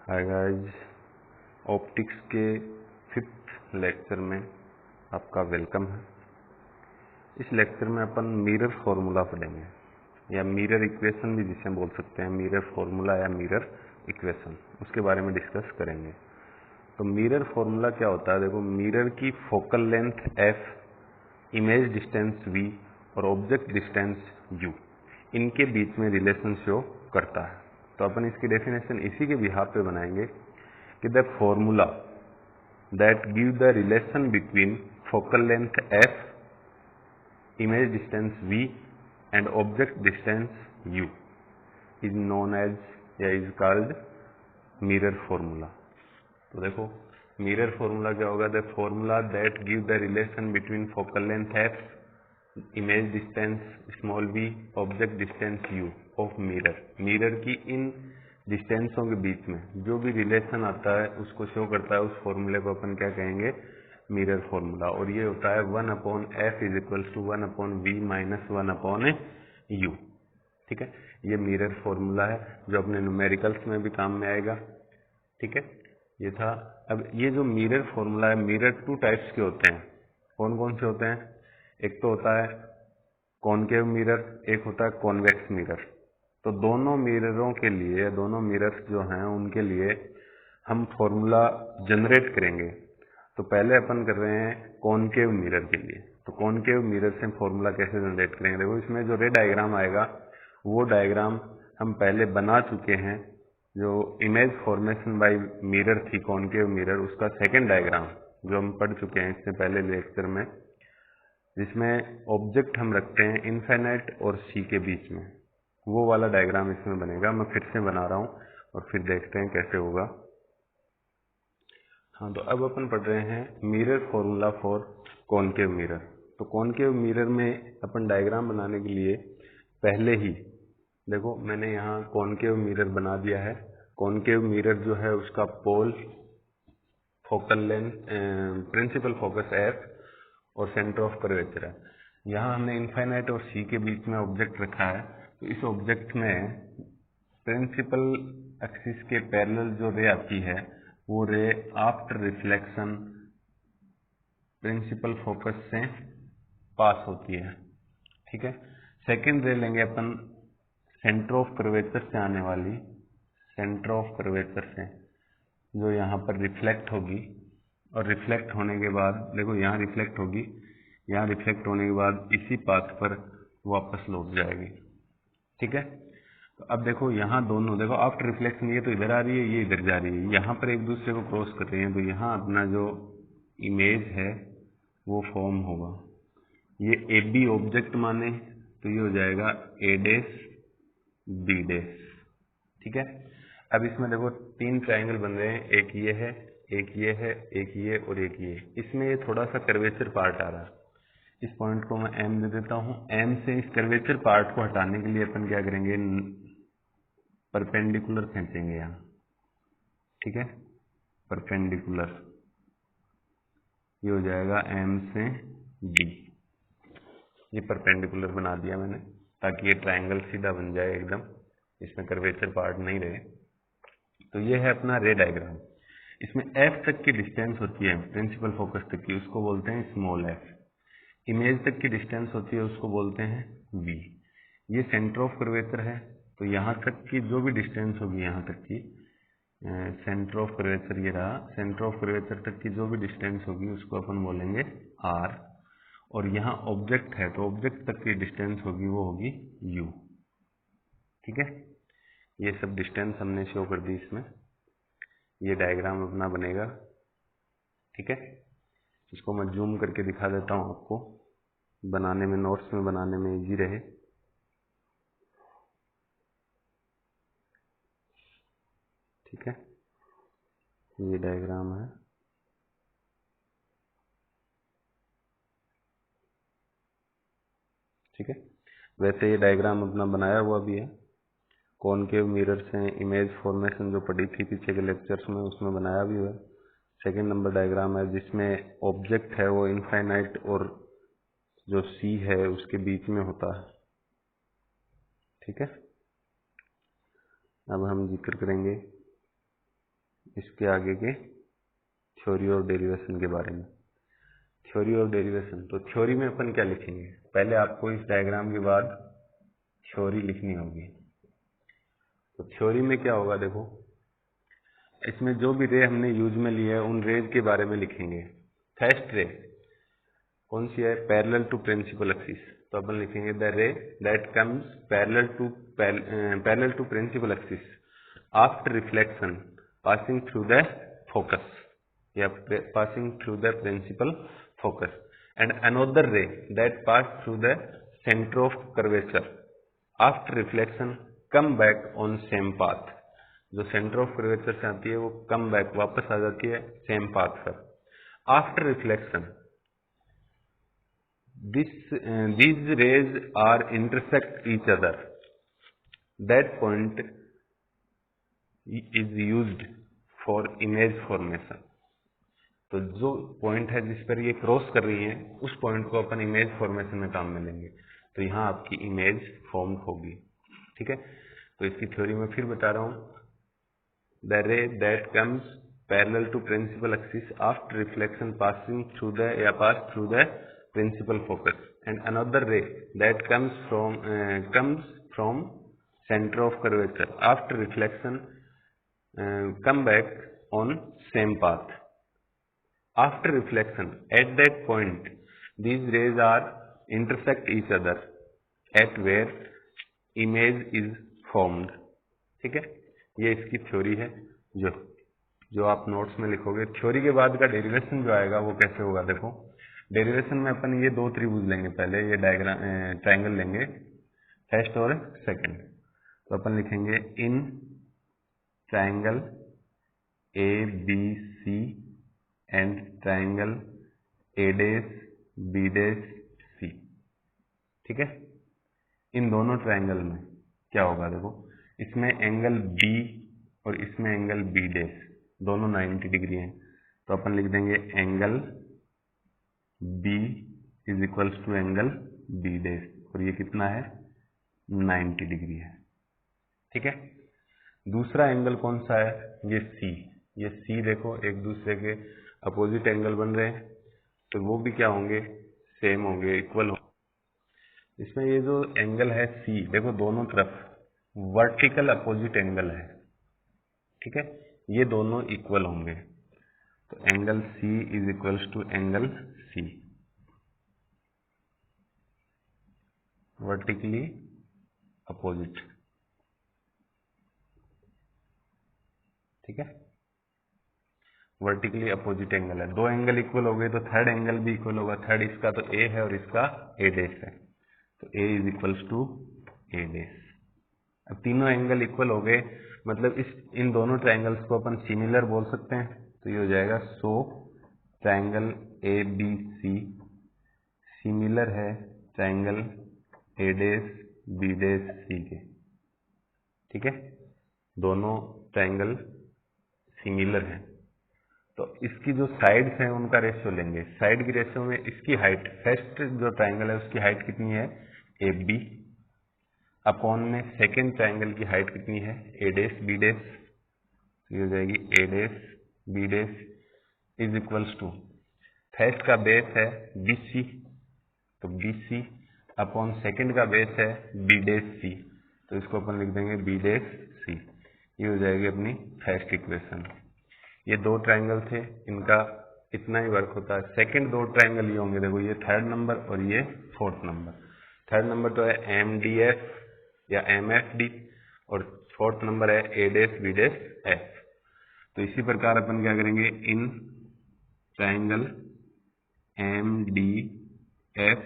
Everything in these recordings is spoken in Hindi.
हाय गाइस, ऑप्टिक्स के 5th लेक्चर में आपका वेलकम है। इस लेक्चर में अपन मिरर फॉर्मूला पढ़ेंगे या मिरर इक्वेशन भी जिसे बोल सकते हैं, मिरर फॉर्मूला या मिरर इक्वेशन, उसके बारे में डिस्कस करेंगे। तो मिरर फॉर्मूला क्या होता है? देखो, मिरर की focal length f, image distance v और ऑब्जेक्ट डिस्टेंस u, इनके बीच में रिलेशन शो करता है। तो अपन इसकी डेफिनेशन इसी के बिहाफ पे बनाएंगे कि the formula that give the relation between focal length f, image distance v and object distance u is known as या इज कॉल्ड मिरर फॉर्मूला। तो देखो, मिरर फॉर्मूला क्या होगा? The formula that give the relation between focal length f, image distance small v, object distance u of mirror. Mirror की इन डिस्टेंसों के बीच में जो भी रिलेशन आता है उसको शो करता है। उस फॉर्मूले को अपन क्या कहेंगे? Mirror formula. और ये होता है 1/f is equal to 1/v minus 1/u। ठीक है, ये मिरर फॉर्मूला है जो अपने न्यूमेरिकल्स में भी काम में आएगा। ठीक है, ये था। अब ये जो मिरर फॉर्मूला है, मिरर 2 टाइप्स के होते हैं। कौन कौन से होते हैं? एक तो होता है कॉनकेव मिरर, एक होता है कॉन्वेक्स मिरर। तो दोनों मिररों के लिए, दोनों मिरर्स जो हैं उनके लिए हम फॉर्मूला जनरेट करेंगे। तो पहले अपन कर रहे हैं कॉनकेव मिरर के लिए। तो कॉनकेव मिरर से फॉर्मूला कैसे जनरेट करेंगे? देखो, इसमें जो रे डायग्राम आएगा वो डायग्राम हम पहले बना चुके हैं। जो इमेज फॉर्मेशन बाय मिरर थी कॉनकेव मिरर, उसका सेकेंड डायग्राम जो हम पढ़ चुके हैं इससे पहले लेक्चर में, जिसमें ऑब्जेक्ट हम रखते हैं इनफाइनाइट और सी के बीच में, वो वाला डायग्राम इसमें बनेगा। मैं फिर से बना रहा हूँ और फिर देखते हैं कैसे होगा। हाँ, तो अब अपन पढ़ रहे हैं mirror formula for concave mirror. तो कॉनकेव मिरर में अपन डायग्राम बनाने के लिए पहले ही देखो, मैंने यहाँ कॉनकेव मिरर बना दिया है। कॉनकेव मिरर जो है उसका pole, focal length, principal focus f और सेंटर ऑफ कर्वेचर है। यहाँ हमने इनफाइनाइट और सी के बीच में ऑब्जेक्ट रखा है। तो इस ऑब्जेक्ट में प्रिंसिपल एक्सिस के पैरेलल जो रे आती है वो रे आफ्टर रिफ्लेक्शन प्रिंसिपल फोकस से पास होती है। ठीक है, सेकेंड रे लेंगे अपन सेंटर ऑफ कर्वेचर से आने वाली, सेंटर ऑफ कर्वेचर से जो यहाँ पर रिफ्लेक्ट होगी। और रिफ्लेक्ट होने के बाद देखो, यहाँ रिफ्लेक्ट होगी, यहाँ रिफ्लेक्ट होने के बाद इसी पाथ पर वापस लौट जाएगी। ठीक है, तो अब देखो यहाँ दोनों, देखो आफ्टर रिफ्लेक्शन ये तो इधर आ रही है, ये इधर जा रही है, यहाँ पर एक दूसरे को क्रॉस कर रही है। तो यहाँ अपना जो इमेज है वो फॉर्म होगा। ये ए बी ऑब्जेक्ट माने तो ये हो जाएगा ए डैश बी डैश। ठीक है, अब इसमें देखो 3 ट्रायंगल बन रहे हैं, एक ये है, एक ये है, एक ये और एक ये। इसमें ये थोड़ा सा कर्वेचर पार्ट आ रहा है। इस पॉइंट को मैं एम दे देता हूँ। एम से इस कर्वेचर पार्ट को हटाने के लिए अपन क्या करेंगे? परपेंडिकुलर खींचेंगे यहाँ। ठीक है, परपेंडिकुलर, ये हो जाएगा एम से डी। ये परपेंडिकुलर बना दिया मैंने ताकि ये ट्रायंगल सीधा बन जाए एकदम, इसमें कर्वेचर पार्ट नहीं रहे। तो ये है अपना रे डायग्राम। इसमें f तक की डिस्टेंस होती है प्रिंसिपल फोकस तक की, उसको बोलते हैं स्मॉल f। इमेज तक की डिस्टेंस होती है उसको बोलते हैं v। ये सेंटर ऑफ कर्वेचर है, तो यहाँ तक की जो भी डिस्टेंस होगी, यहाँ तक की सेंटर ऑफ कर्वेचर ये रहा, सेंटर ऑफ कर्वेचर तक की जो भी डिस्टेंस होगी उसको अपन बोलेंगे r। और यहाँ ऑब्जेक्ट है तो ऑब्जेक्ट तक की डिस्टेंस होगी वो होगी u। ठीक है, ये सब डिस्टेंस हमने शो कर दी इसमें। ये डायग्राम अपना बनेगा। ठीक है, इसको मैं जूम करके दिखा देता हूँ आपको, बनाने में, नोट्स में बनाने में इजी रहे। ठीक है, ये डायग्राम है। ठीक है, वैसे ये डायग्राम अपना बनाया हुआ भी है। कॉनकेव मिरर से इमेज फॉर्मेशन जो पढ़ी थी पीछे के लेक्चर्स में, उसमें बनाया भी हुआ है। सेकेंड नंबर डायग्राम है जिसमें ऑब्जेक्ट है वो इनफाइनाइट और जो सी है उसके बीच में होता है। ठीक है, अब हम जिक्र करेंगे इसके आगे के थ्योरी और डेरिवेशन के बारे में। थ्योरी और डेरिवेशन, तो थ्योरी में अपन क्या लिखेंगे, पहले आपको इस डायग्राम के बाद थ्योरी लिखनी होगी। तो थ्योरी में क्या होगा, देखो इसमें जो भी रे हमने यूज में लिए है उन रेज के बारे में लिखेंगे। फर्स्ट रे कौन सी है, पैरेलल टू प्रिंसिपल एक्सिस, तो अपन लिखेंगे the ray that comes parallel to principal axis after reflection passing through the focus या passing through the principal focus, and another ray that pass through the centre of curvature after reflection come back on same path. जो सेंटर ऑफ कर्वेचर से आती है वो कम बैक वापस आ जाती है सेम पाथ पर। After reflection these rays are intersect each other, that point is used for image formation। तो जो पॉइंट है जिस पर ये क्रॉस कर रही है उस पॉइंट को अपन इमेज फॉर्मेशन में काम में लेंगे, तो यहाँ आपकी इमेज फॉर्म होगी। ठीक है, तो इसकी थ्योरी में फिर बता रहा हूँ, the ray that comes parallel to principal axis after reflection passing through the या pass through the principal focus, and another ray that comes from center of curvature after reflection come back on same path. After reflection at that point these rays are intersect each other at where image is formed। ठीक है, ये इसकी थ्योरी है जो आप नोट्स में लिखोगे। थ्योरी के बाद का डेरिवेशन जो आएगा वो कैसे होगा, देखो डेरिवेशन में अपन ये दो त्रिभुज लेंगे, पहले ये डायग्राम ट्रायंगल लेंगे फर्स्ट और सेकंड। तो अपन लिखेंगे in triangle A B C and triangle A dash B dash C. ठीक है, इन दोनों ट्रायंगल में क्या होगा, देखो इसमें एंगल बी और इसमें एंगल बी डैश दोनों 90 डिग्री हैं, तो अपन लिख देंगे angle B is equals to angle B dash, और ये कितना है 90 डिग्री है। ठीक है, दूसरा एंगल कौन सा है, ये C। ये C देखो एक दूसरे के अपोजिट एंगल बन रहे हैं, तो वो भी क्या होंगे, सेम होंगे, इक्वल होंगे। इसमें ये जो एंगल है C, देखो दोनों तरफ वर्टिकल अपोजिट एंगल है। ठीक है, ये दोनों इक्वल होंगे, तो angle C is equals to angle C vertically opposite. ठीक है, वर्टिकली अपोजिट एंगल है, दो एंगल इक्वल हो गए तो थर्ड एंगल भी इक्वल होगा। थर्ड इसका तो A है और इसका A डैश है, तो A is equals to A dash. अब तीनों एंगल इक्वल हो गए, मतलब इन दोनों ट्रायंगल्स को अपन सिमिलर बोल सकते हैं, तो ये हो जाएगा so triangle A B C similar है triangle A dash B dash C के। ठीक है, दोनों ट्रायंगल सिमिलर हैं, तो इसकी जो साइड्स हैं उनका रेशियो लेंगे। साइड की रेशियो में इसकी हाइट, फर्स्ट जो ट्रायंगल है उसकी हाइट कितनी है ए बी, अपॉन में सेकेंड ट्रायंगल की हाइट कितनी है ए डैश बी डैश, ये हो जाएगी A dash B dash is equals to first का बेस है बी सी, तो बी सी अपॉन सेकेंड का बेस है बी डैश सी, तो इसको अपन लिख देंगे बी डैश सी। ये हो जाएगी अपनी फर्स्ट इक्वेशन। ये दो ट्रायंगल थे, इनका इतना ही वर्क होता है। सेकंड दो ट्रायंगल ये होंगे, देखो ये थर्ड नंबर और ये फोर्थ नंबर। थर्ड नंबर तो है एम डी एफ या एम एफ डी, और फोर्थ नंबर है A dash B dash F. तो इसी प्रकार अपन क्या करेंगे, in triangle M D F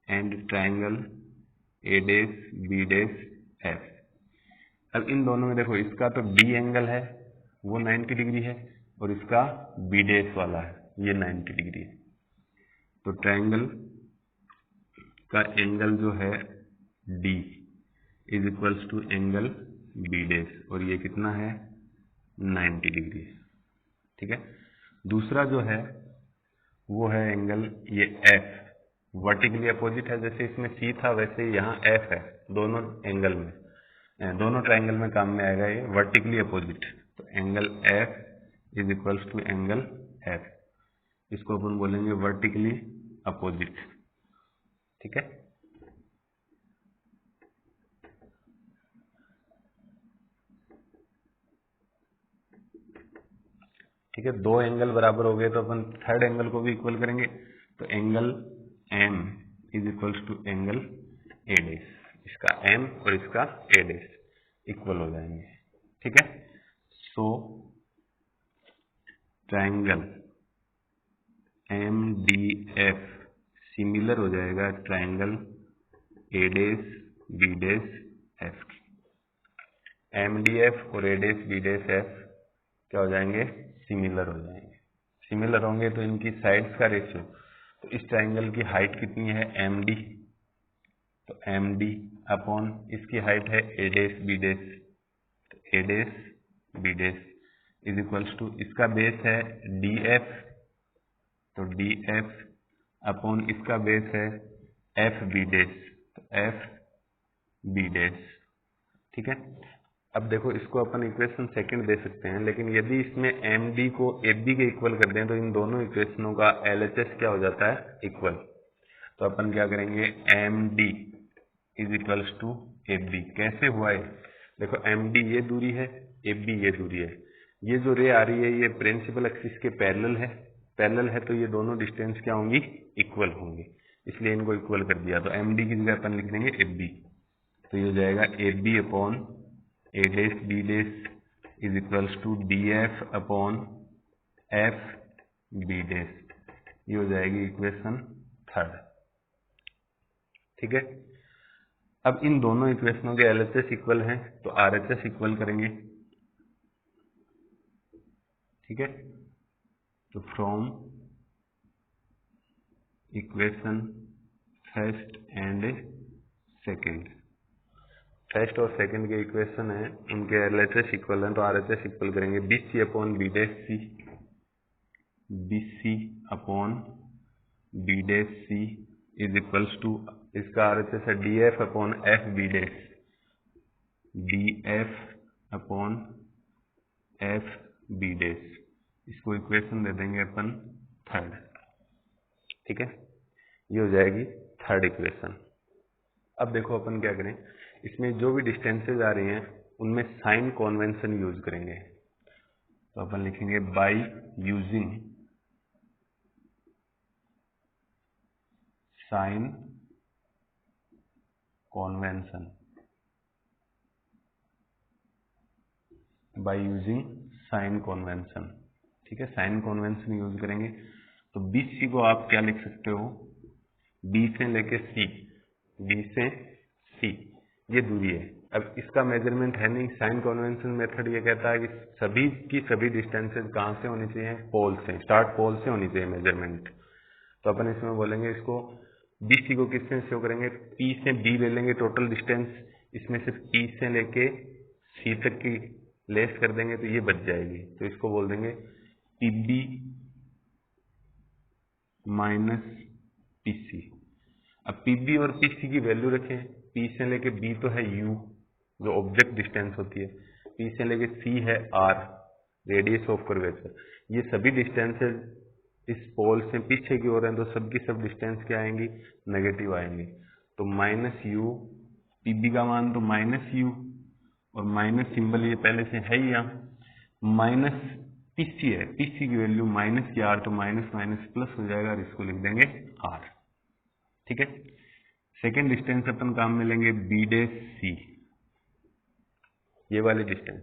and triangle A dash B dash F. अब इन दोनों में देखो इसका तो बी एंगल है वो 90 डिग्री है, और इसका बी डैश वाला है ये 90 डिग्री है, तो ट्रायंगल का एंगल जो है D is equals to angle B dash, और ये कितना है 90 डिग्री। ठीक है, दूसरा जो है वो है एंगल ये एफ, वर्टिकली अपोजिट है, जैसे इसमें सी था वैसे यहाँ एफ है। दोनों एंगल में, दोनों ट्रायंगल में काम में आएगा ये वर्टिकली अपोजिट। तो angle F is equals to angle F, इसको अपन बोलेंगे वर्टिकली अपोजिट। ठीक है, ठीक है, दो एंगल बराबर हो गए तो अपन थर्ड एंगल को भी इक्वल करेंगे। तो angle M is equals to angle A dash, इसका एम और इसका ए डैश इक्वल हो जाएंगे। ठीक है, so triangle M D F similar हो जाएगा triangle A dash B dash F. M D F और A dash B dash F क्या हो जाएंगे, सिमिलर हो जाएंगे। सिमिलर होंगे तो इनकी साइड्स का रेशियो, तो इस ट्रायंगल की हाइट कितनी है एम डी, तो एम डी अपॉन इसकी हाइट है ए डैश बी डैश, तो A dash B dash is equals to इसका बेस है डी एफ, तो डी एफ अपॉन इसका बेस है एफ बी डैश, तो एफ बी डैश। ठीक है, अब देखो इसको अपन इक्वेशन सेकंड दे सकते हैं, लेकिन यदि इसमें एम डी को ए बी के इक्वल कर दें तो इन दोनों इक्वेशनों का एल एच एस क्या हो जाता है, इक्वल। तो अपन क्या करेंगे, M D is equals to A B. कैसे हुआ है, देखो एम डी ये दूरी है, ए बी ये दूरी है, ये जो रे आ रही है ये प्रिंसिपल एक्सिस के पैरेलल है, पैरेलल है तो ये दोनों डिस्टेंस क्या होंगी, इक्वल होंगी, इसलिए इनको इक्वल कर दिया। तो एम डी की जगह अपन लिख देंगे ए बी, तो ये हो जाएगा A B upon A dash B dash is equals to D F upon F B dash, ये हो जाएगी इक्वेशन थर्ड। ठीक है, अब इन दोनों इक्वेशनों के एलएचएस इक्वल हैं तो आरएचएस इक्वल करेंगे। ठीक है, तो from equation first and second, first और सेकंड के इक्वेशन है उनके एलएचएस इक्वल हैं तो आरएचएस इक्वल करेंगे B C upon B dash C, B C upon B dash C is equals to इसका आरएचएस है D F upon F B dash, D F upon F B dash, इसको इक्वेशन दे देंगे अपन थर्ड। ठीक है, ये हो जाएगी थर्ड इक्वेशन। अब देखो अपन क्या करें, इसमें जो भी डिस्टेंसेज आ रही हैं उनमें साइन कन्वेंशन यूज करेंगे। तो अपन लिखेंगे by using sign convention, by using sign convention. ठीक है, साइन कन्वेंशन यूज करेंगे। तो बी सी को आप क्या लिख सकते हो, बी से लेके सी, बी से सी ये दूरी है। अब इसका मेजरमेंट है नहीं, साइन कन्वेंशन मेथड ये कहता है कि सभी की सभी डिस्टेंसेज कहाँ से होनी चाहिए, पोल से, स्टार्ट पोल से होनी चाहिए मेजरमेंट। तो अपन इसमें बोलेंगे इसको बी सी को किससे शो करेंगे, पी से बी ले लेंगे टोटल डिस्टेंस, इसमें से पी से लेके सी तक की लेस कर देंगे तो ये बच जाएगी। तो इसको बोल देंगे P B minus P C. अब पी बी और पी सी की वैल्यू रखें, पी से लेके बी तो है यू जो ऑब्जेक्ट डिस्टेंस होती है, पी से लेके सी है आर रेडियस ऑफ कर्वेचर। ये सभी डिस्टेंसेज इस पोल से पीछे की ओर हैं तो सबकी सब डिस्टेंस क्या आएंगी, नेगेटिव आएंगी। तो माइनस यू, पी बी का मान तो माइनस यू और माइनस सिंबल ये पहले से है ही यहाँ, माइनस पी सी है, पी सी की वैल्यू माइनस की आर, तो माइनस माइनस प्लस हो जाएगा और इसको लिख देंगे आर। ठीक है, सेकेंड डिस्टेंस अपन काम में लेंगे बी डैश सी, ये वाली डिस्टेंस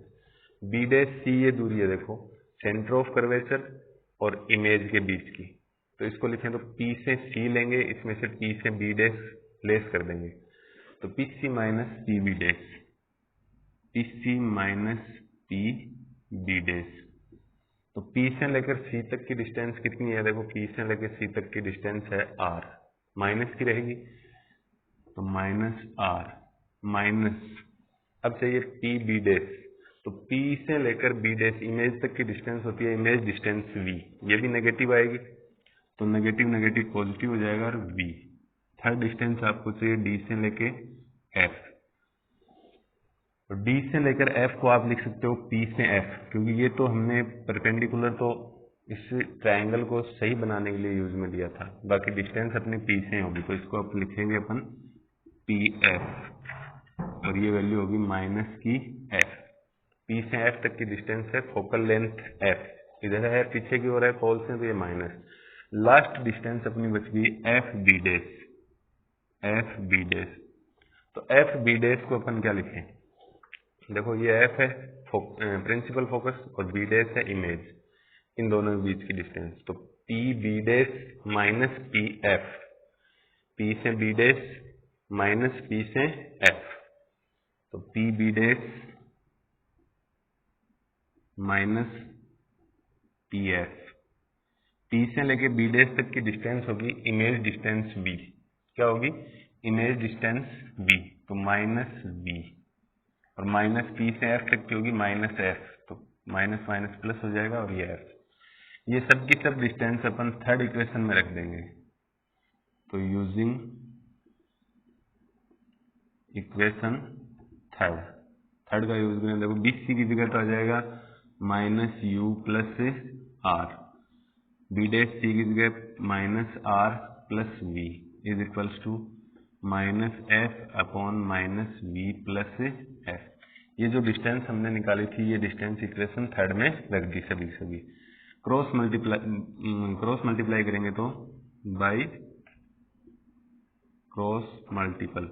बी डैश सी ये दूरी है देखो सेंटर ऑफ कर्वेचर और इमेज के बीच की। तो इसको लिखें तो पी से सी लेंगे, इसमें से पी से बी डैश लेस कर देंगे, तो P C minus P B dash, P C minus P B dash. तो पी से लेकर सी तक की डिस्टेंस कितनी है, देखो पी से लेकर सी तक की डिस्टेंस है आर, माइनस की रहेगी तो माइनस आर माइनस, अब चाहिए पी बी डैश, तो पी से लेकर बी डैश इमेज तक की डिस्टेंस होती है इमेज डिस्टेंस वी, ये भी नेगेटिव आएगी तो नेगेटिव नेगेटिव पॉजिटिव हो जाएगा और वी। थर्ड डिस्टेंस आपको चाहिए डी से लेके एफ, तो डी से लेकर एफ को आप लिख सकते हो पी से एफ, क्योंकि ये तो हमने परपेंडिकुलर तो इस ट्रायंगल को सही बनाने के लिए यूज में लिया था, बाकी डिस्टेंस अपनी पी से होगी, तो इसको आप लिखेंगे अपन पी एफ और ये वैल्यू होगी माइनस की एफ। पी से एफ तक की डिस्टेंस है, फोकल लेंथ एफ, इधर है पीछे की ओर है पोल से, तो ये माइनस। लास्ट डिस्टेंस अपनी बच गई F B dash, F B dash. तो एफ बी डैश को अपन क्या लिखें, देखो ये एफ है प्रिंसिपल फोकस और बी डैश है इमेज, इन दोनों के बीच की डिस्टेंस। तो P B dash minus P F, P से बी डैश माइनस पी से एफ, तो P B dash minus P F. P से लेके बी डैश तक की डिस्टेंस होगी इमेज डिस्टेंस बी, क्या होगी इमेज डिस्टेंस बी, तो माइनस बी, और माइनस पी से एफ तक की होगी माइनस एफ, तो माइनस माइनस प्लस हो जाएगा और ये एफ। ये सब की सब डिस्टेंस अपन थर्ड इक्वेशन में रख देंगे। तो यूजिंग इक्वेशन थर्ड का यूज करें, देखो बी सी की जगह तो आ जाएगा minus U plus R, B dash C की जगह minus R plus V is equals to minus F upon minus V plus F. ये जो डिस्टेंस हमने निकाली थी ये डिस्टेंस इक्वेशन थर्ड में रख दी सभी। क्रॉस मल्टीप्लाई करेंगे तो बाई क्रॉस मल्टीपल,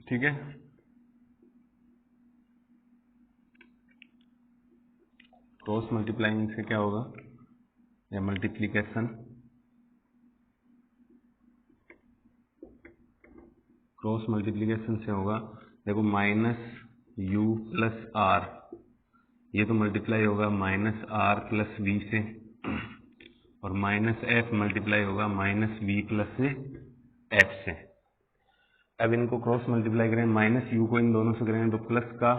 ठीक है। क्रॉस मल्टीप्लाइंग से क्या होगा, या मल्टीप्लीकेशन, क्रॉस मल्टीप्लीकेशन से होगा, देखो माइनस u प्लस आर, ये तो मल्टीप्लाई होगा माइनस आर प्लस वी से, और माइनस एफ मल्टीप्लाई होगा माइनस वी प्लस एफ से। अब इनको क्रॉस मल्टीप्लाई करें, माइनस यू को इन दोनों से करेंगे तो प्लस का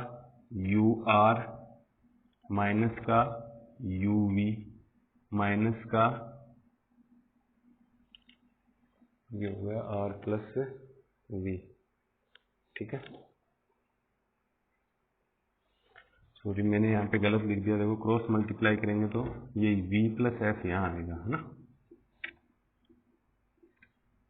यू आर माइनस का यू वी माइनस का ये हो गया आर प्लस वी, ठीक है। सॉरी मैंने यहाँ पे गलत लिख दिया, देखो क्रॉस मल्टीप्लाई करेंगे तो ये v प्लस एफ यहाँ आएगा, है ना।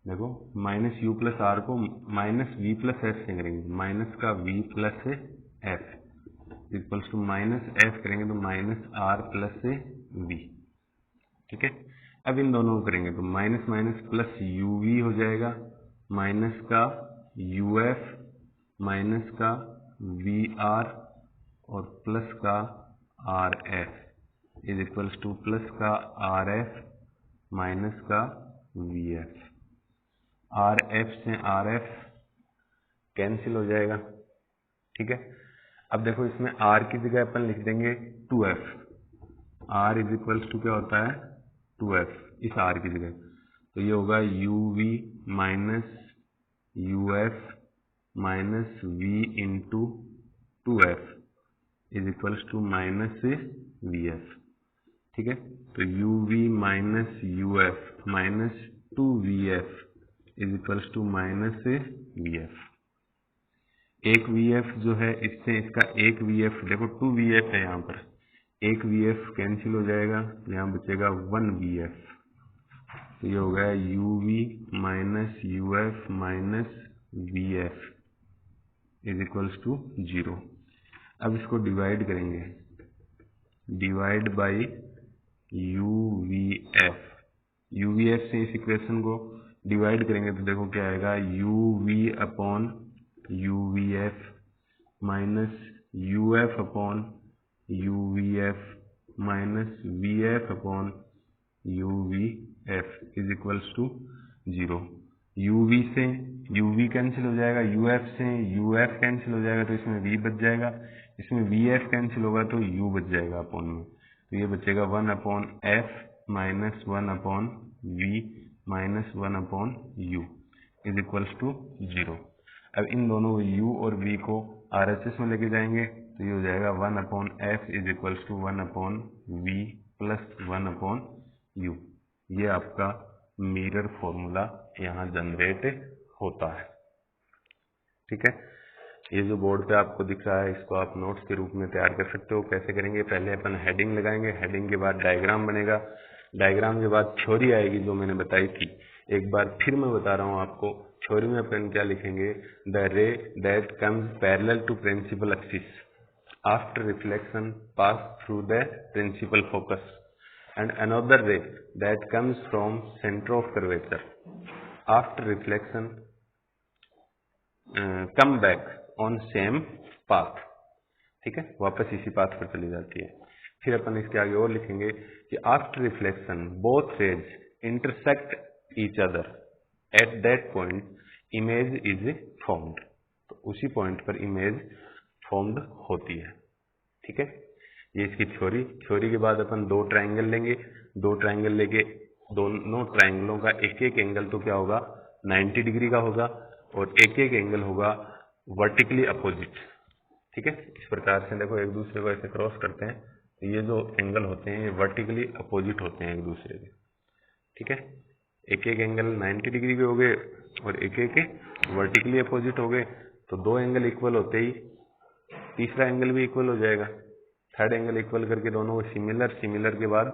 देखो माइनस यू प्लस आर को माइनस वी प्लस एफ से करेंगे, माइनस का v plus F equals to minus F करेंगे तो माइनस आर प्लस वी, ठीक है। अब इन दोनों को करेंगे तो minus minus plus U V हो जाएगा, माइनस का यू एफ माइनस का वी आर और प्लस का R F is equals to plus का आर एफ माइनस का वी एफ। आर एफ से आर एफ कैंसिल हो जाएगा, ठीक है। अब देखो इसमें आर की जगह अपन लिख देंगे 2f, are is equals to क्या होता है 2f इस आर की जगह, तो ये होगा U V minus U F minus V into 2f is equals to minus V F, ठीक है। तो U V minus U F minus 2vf is equals to minus V F. एक vf जो है इससे इसका एक vf, देखो 2vf है यहाँ पर, एक vf कैंसिल हो जाएगा, यहाँ बचेगा 1vf, तो ये हो गया U V minus U F minus V F is equals to 0। अब इसको डिवाइड करेंगे, divide by U V F से इस इक्वेशन को डिवाइड करेंगे तो देखो क्या आएगा, U V upon U V F minus U F upon U V F minus V F upon U V F is equals to 0। U V से यू वी कैंसिल हो जाएगा, यू एफ से यू एफ कैंसिल हो जाएगा, तो इसमें v बच जाएगा, इसमें वी एफ कैंसिल होगा तो u बच जाएगा अपॉन में, तो ये बचेगा 1 upon F minus 1 upon V minus 1 upon U is equals to 0। अब इन दोनों u और v को RHS में लेके जाएंगे तो ये हो जाएगा 1 upon F is equals to 1 upon V plus 1 upon U. ये आपका मिरर फॉर्मूला यहाँ जनरेट होता है। ठीक है, ये जो बोर्ड पे आपको दिख रहा है इसको आप नोट्स के रूप में तैयार कर सकते हो। कैसे करेंगे, पहले अपन हेडिंग लगाएंगे, हेडिंग के बाद डायग्राम बनेगा, डायग्राम के बाद थ्योरी आएगी जो मैंने बताई थी। एक बार फिर मैं बता रहा हूँ आपको, थ्योरी में अपन क्या लिखेंगे, the ray that comes parallel to principal axis after reflection pass through the principal focus and another ray that comes from center of curvature after reflection come back on same path। ठीक है, वापस इसी पाथ पर चली जाती है। फिर अपन इसके आगे और लिखेंगे कि after reflection both rays intersect each other at that point image is formed. तो उसी पॉइंट पर इमेज फॉर्म्ड होती है। ठीक है, ये इसकी थ्योरी के बाद अपन दो ट्रायंगल लेंगे, दो ट्रायंगल लेके दोनों ट्रायंगलों का एक एक एंगल तो क्या होगा 90 डिग्री का होगा और एक एक एंगल होगा वर्टिकली अपोजिट। ठीक है, इस प्रकार से देखो एक दूसरे को ऐसे क्रॉस करते हैं तो ये जो एंगल होते हैं ये वर्टिकली अपोजिट होते हैं एक दूसरे के। ठीक है, एक एक एंगल 90 डिग्री के हो गए और एक एक वर्टिकली अपोजिट हो गए, तो दो एंगल इक्वल होते ही तीसरा एंगल भी इक्वल हो जाएगा। थर्ड एंगल इक्वल करके दोनों को सिमिलर के बाद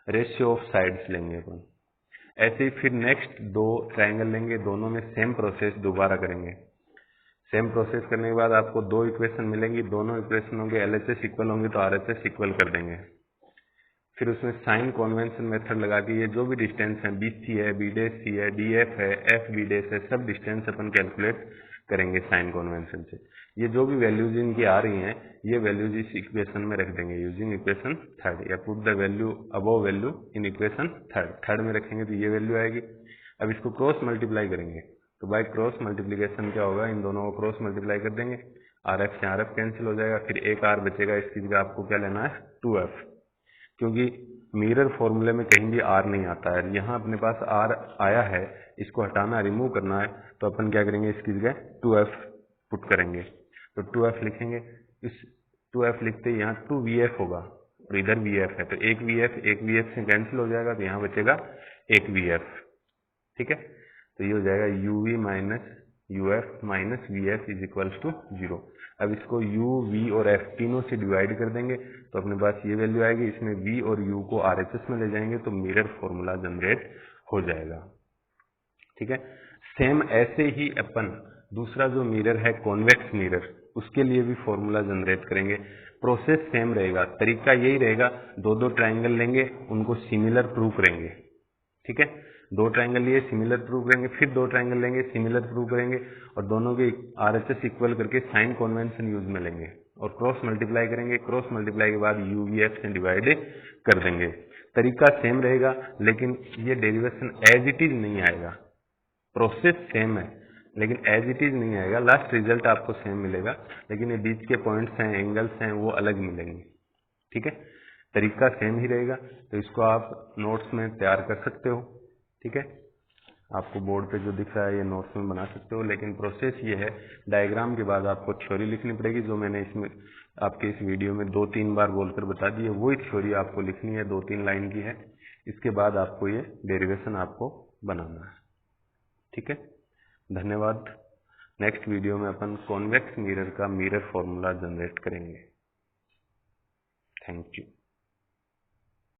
रेशियो ऑफ साइड्स लेंगे अपन। ऐसे ही फिर नेक्स्ट दो ट्रायंगल लेंगे, दोनों में सेम प्रोसेस दोबारा करेंगे। सेम प्रोसेस करने के बाद आपको दो इक्वेशन मिलेंगी, दोनों इक्वेशनों के LHS इक्वल होंगे तो RHS इक्वल कर देंगे। फिर उसमें साइन कन्वेंशन मेथड लगा के ये जो भी डिस्टेंस है BC है, BC है, DF है, FB है, सब डिस्टेंस अपन कैलकुलेट करेंगे साइन कन्वेंशन से। ये जो भी वैल्यूज इनकी आ रही हैं ये वैल्यूज इस इक्वेशन में रख देंगे यूजिंग इक्वेशन थर्ड, या put the value above value in equation third में रखेंगे तो ये वैल्यू आएगी। अब इसको क्रॉस मल्टीप्लाई करेंगे तो बाय क्रॉस मल्टीप्लीकेशन क्या होगा, इन दोनों को क्रॉस मल्टीप्लाई कर देंगे, RF से RF कैंसिल हो जाएगा, फिर एक R बचेगा, इसकी जगह आपको क्या लेना है 2F, क्योंकि मिरर फॉर्मूले में कहीं भी R नहीं आता है, यहाँ अपने पास R आया है, इसको हटाना रिमूव करना है तो अपन क्या करेंगे इसकी जगह 2F पुट करेंगे। तो 2F लिखेंगे, इस 2F लिखते ही यहाँ 2VF होगा और इधर VF है तो एक VF से कैंसिल हो जाएगा तो यहाँ बचेगा एक VF। ठीक है, तो ये हो जाएगा UV minus UF minus VF is equals to 0। अब इसको U, V और F तीनों से डिवाइड कर देंगे तो अपने पास ये वैल्यू आएगी, इसमें V और U को RHS में ले जाएंगे तो मिरर फॉर्मूला जनरेट हो जाएगा। ठीक है, सेम ऐसे ही अपन दूसरा जो मिरर है कॉन्वेक्स मिरर, उसके लिए भी फॉर्मूला जनरेट करेंगे। प्रोसेस सेम रहेगा, तरीका यही रहेगा, दो ट्रायंगल लेंगे उनको सिमिलर प्रूव करेंगे। ठीक है, दो ट्रायंगल लिए सिमिलर प्रूव करेंगे, फिर दो ट्रायंगल लेंगे सिमिलर प्रूव करेंगे और दोनों के RHS इक्वल करके साइन कन्वेंशन यूज में लेंगे और क्रॉस मल्टीप्लाई करेंगे। क्रॉस मल्टीप्लाई के बाद UVF से डिवाइड कर देंगे। तरीका सेम रहेगा लेकिन ये डेरिवेशन एज इट इज नहीं आएगा। प्रोसेस सेम है लेकिन एज इट इज नहीं आएगा, लास्ट रिजल्ट आपको सेम मिलेगा लेकिन ये बीच के पॉइंट्स हैं, एंगल्स हैं, वो अलग मिलेंगे। ठीक है, तरीका सेम ही रहेगा तो इसको आप नोट्स में तैयार कर सकते हो। ठीक है, आपको बोर्ड पे जो दिख रहा है ये नोट्स में बना सकते हो, लेकिन प्रोसेस ये है, डायग्राम के बाद आपको थ्योरी लिखनी पड़ेगी जो मैंने इसमें आपके इस वीडियो में 2-3 बार बोलकर बता दी है, वही थ्योरी आपको लिखनी है, 2-3 लाइन की है। इसके बाद आपको ये डेरिवेशन आपको बनाना है। ठीक है, धन्यवाद। नेक्स्ट वीडियो में अपन कॉन्वेक्स मिरर का मिरर फॉर्मूला जनरेट करेंगे। Thank you.